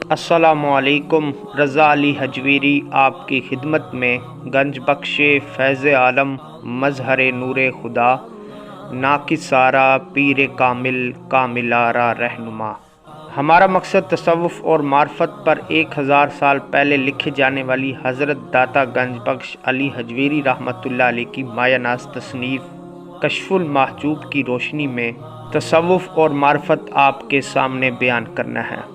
السلام علیکم۔ رضا علی حجویری آپ کی خدمت میں، گنج بخش فیض عالم، مظہر نور خدا، ناکسارا پیر کامل، کاملارا رہنما۔ ہمارا مقصد تصوف اور معرفت پر 1000 سال پہلے لکھی جانے والی حضرت داتا گنج بخش علی حجویری رحمۃ اللہ علیہ کی مایہ ناز تصنیف کشف المحجوب کی روشنی میں تصوف اور معرفت آپ کے سامنے بیان کرنا ہے۔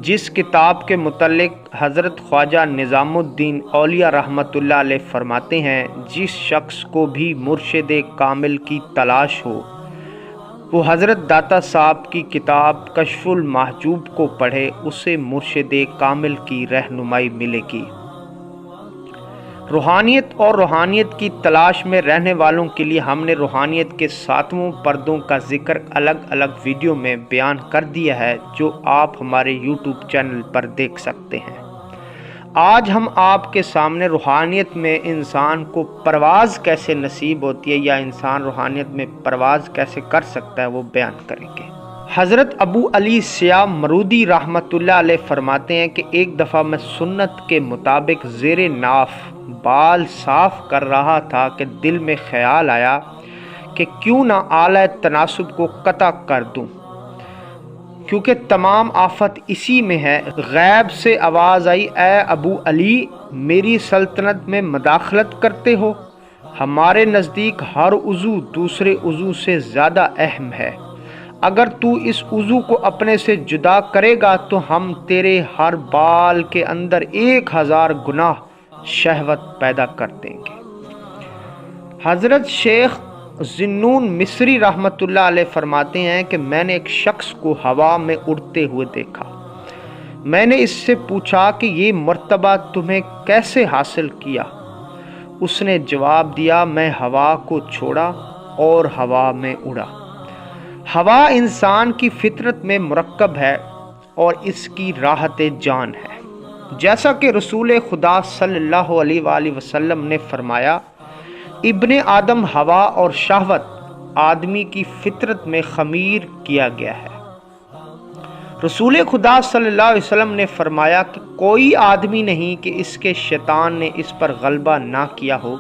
جس کتاب کے متعلق حضرت خواجہ نظام الدین اولیاء رحمۃ اللہ علیہ فرماتے ہیں، جس شخص کو بھی مرشد کامل کی تلاش ہو وہ حضرت داتا صاحب کی کتاب کشف المحجوب کو پڑھے، اسے مرشد کامل کی رہنمائی ملے گی۔ روحانیت اور روحانیت کی تلاش میں رہنے والوں کے لیے ہم نے روحانیت کے 7 پردوں کا ذکر الگ الگ ویڈیو میں بیان کر دیا ہے، جو آپ ہمارے یوٹیوب چینل پر دیکھ سکتے ہیں۔ آج ہم آپ کے سامنے روحانیت میں انسان کو پرواز کیسے نصیب ہوتی ہے یا انسان روحانیت میں پرواز کیسے کر سکتا ہے وہ بیان کریں گے۔ حضرت ابو علی سیاہ مرودی رحمۃ اللہ علیہ فرماتے ہیں کہ ایک دفعہ میں سنت کے مطابق زیر ناف بال صاف کر رہا تھا کہ دل میں خیال آیا کہ کیوں نہ آلہ تناسب کو قطع کر دوں، کیونکہ تمام آفت اسی میں ہے۔ غیب سے آواز آئی، اے ابو علی، میری سلطنت میں مداخلت کرتے ہو؟ ہمارے نزدیک ہر عضو دوسرے عضو سے زیادہ اہم ہے۔ اگر تو اس عضو کو اپنے سے جدا کرے گا تو ہم تیرے ہر بال کے اندر 1000 گناہ شہوت پیدا کر دیں گے۔ حضرت شیخ ذنون مصری رحمۃ اللہ علیہ فرماتے ہیں کہ میں نے ایک شخص کو ہوا میں اڑتے ہوئے دیکھا۔ میں نے اس سے پوچھا کہ یہ مرتبہ تمہیں کیسے حاصل کیا؟ اس نے جواب دیا، میں ہوا کو چھوڑا اور ہوا میں اڑا۔ ہوا انسان کی فطرت میں مرکب ہے اور اس کی راحت جان ہے، جیسا کہ رسول خدا صلی اللہ علیہ وآلہ وسلم نے فرمایا، ابن آدم ہوا اور شہوت آدمی کی فطرت میں خمیر کیا گیا ہے۔ رسول خدا صلی اللہ علیہ وسلم نے فرمایا کہ کوئی آدمی نہیں کہ اس کے شیطان نے اس پر غلبہ نہ کیا ہو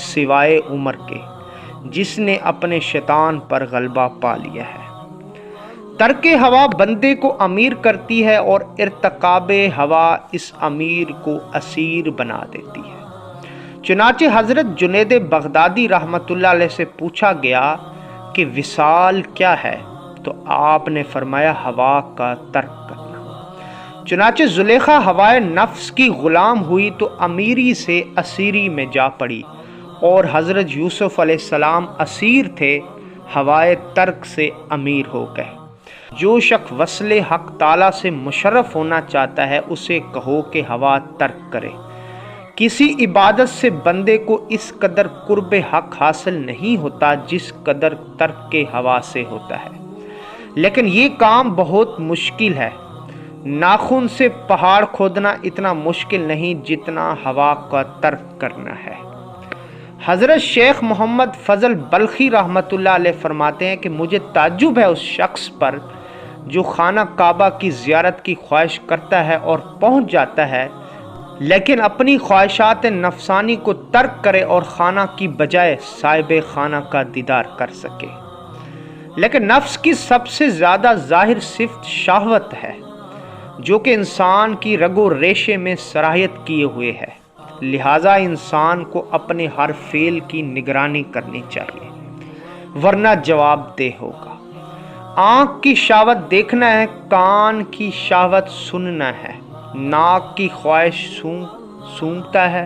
سوائے عمر کے، جس نے اپنے شیطان پر غلبہ پا لیا ہے۔ ترک ہوا بندے کو امیر کرتی ہے اور ارتکاب ہوا اس امیر کو اسیر بنا دیتی ہے۔ چنانچہ حضرت جنید بغدادی رحمۃ اللہ علیہ سے پوچھا گیا کہ وصال کیا ہے، تو آپ نے فرمایا ہوا کا ترک کرنا۔ چنانچہ زلیخا ہوائے نفس کی غلام ہوئی تو امیری سے اسیری میں جا پڑی، اور حضرت یوسف علیہ السلام اسیر تھے، ہوائے ترک سے امیر ہو گئے۔ جو شخص وصل حق تعالیٰ سے مشرف ہونا چاہتا ہے اسے کہو کہ ہوا ترک کرے۔ کسی عبادت سے بندے کو اس قدر قرب حق حاصل نہیں ہوتا جس قدر ترک کے ہوا سے ہوتا ہے، لیکن یہ کام بہت مشکل ہے۔ ناخن سے پہاڑ کھودنا اتنا مشکل نہیں جتنا ہوا کا ترک کرنا ہے۔ حضرت شیخ محمد فضل بلخی رحمۃ اللہ علیہ فرماتے ہیں کہ مجھے تعجب ہے اس شخص پر جو خانہ کعبہ کی زیارت کی خواہش کرتا ہے اور پہنچ جاتا ہے، لیکن اپنی خواہشات نفسانی کو ترک کرے اور خانہ کی بجائے صاحب خانہ کا دیدار کر سکے۔ لیکن نفس کی سب سے زیادہ ظاہر صفت شہوت ہے، جو کہ انسان کی رگ و ریشے میں سرایت کیے ہوئے ہے، لہٰذا انسان کو اپنے ہر فعل کی نگرانی کرنی چاہیے، ورنہ جواب دہ ہوگا۔ آنکھ کی شہوت دیکھنا ہے، کان کی شہوت سننا ہے، ناک کی خواہش سونگھتا ہے،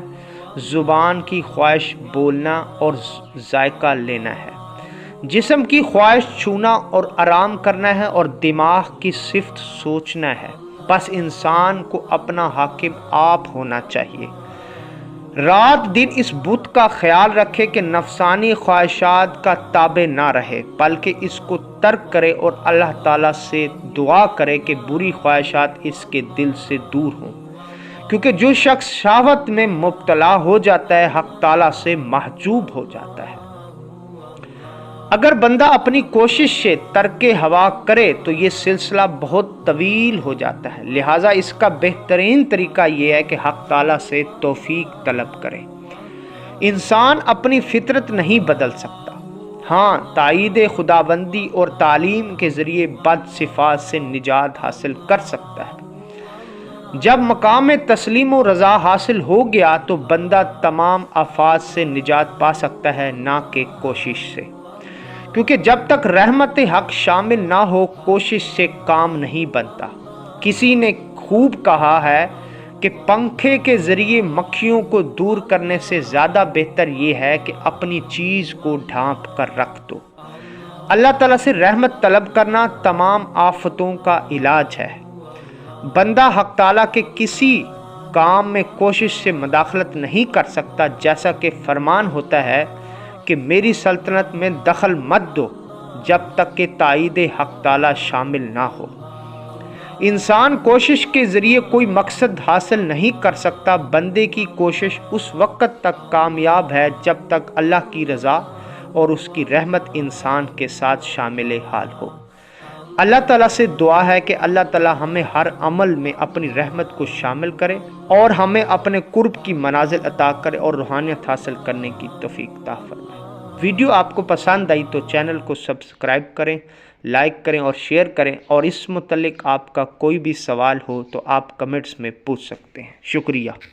زبان کی خواہش بولنا اور ذائقہ لینا ہے، جسم کی خواہش چھونا اور آرام کرنا ہے، اور دماغ کی صفت سوچنا ہے۔ بس انسان کو اپنا حاکم آپ ہونا چاہیے، رات دن اس بت کا خیال رکھے کہ نفسانی خواہشات کا تابع نہ رہے، بلکہ اس کو ترک کرے اور اللہ تعالیٰ سے دعا کرے کہ بری خواہشات اس کے دل سے دور ہوں، کیونکہ جو شخص شہوت میں مبتلا ہو جاتا ہے حق تعالیٰ سے محجوب ہو جاتا ہے۔ اگر بندہ اپنی کوشش سے ترک ہوا کرے تو یہ سلسلہ بہت طویل ہو جاتا ہے، لہٰذا اس کا بہترین طریقہ یہ ہے کہ حق تعالیٰ سے توفیق طلب کرے۔ انسان اپنی فطرت نہیں بدل سکتا، ہاں تائید خداوندی اور تعلیم کے ذریعے بد صفات سے نجات حاصل کر سکتا ہے۔ جب مقام تسلیم و رضا حاصل ہو گیا تو بندہ تمام آفات سے نجات پا سکتا ہے، نہ کہ کوشش سے، کیونکہ جب تک رحمت حق شامل نہ ہو کوشش سے کام نہیں بنتا۔ کسی نے خوب کہا ہے کہ پنکھے کے ذریعے مکھیوں کو دور کرنے سے زیادہ بہتر یہ ہے کہ اپنی چیز کو ڈھانپ کر رکھ دو۔ اللہ تعالیٰ سے رحمت طلب کرنا تمام آفتوں کا علاج ہے۔ بندہ حق تعالیٰ کے کسی کام میں کوشش سے مداخلت نہیں کر سکتا، جیسا کہ فرمان ہوتا ہے کہ میری سلطنت میں دخل مت دو جب تک کہ تائید حق تعالیٰ شامل نہ ہو۔ انسان کوشش کے ذریعے کوئی مقصد حاصل نہیں کر سکتا۔ بندے کی کوشش اس وقت تک کامیاب ہے جب تک اللہ کی رضا اور اس کی رحمت انسان کے ساتھ شامل حال ہو۔ اللہ تعالیٰ سے دعا ہے کہ اللہ تعالیٰ ہمیں ہر عمل میں اپنی رحمت کو شامل کرے اور ہمیں اپنے قرب کی منازل عطا کرے اور روحانیت حاصل کرنے کی توفیق عطا فرمائے۔ ویڈیو آپ کو پسند آئی تو چینل کو سبسکرائب کریں، لائک کریں اور شیئر کریں، اور اس متعلق آپ کا کوئی بھی سوال ہو تو آپ کمنٹس میں پوچھ سکتے ہیں۔ شکریہ۔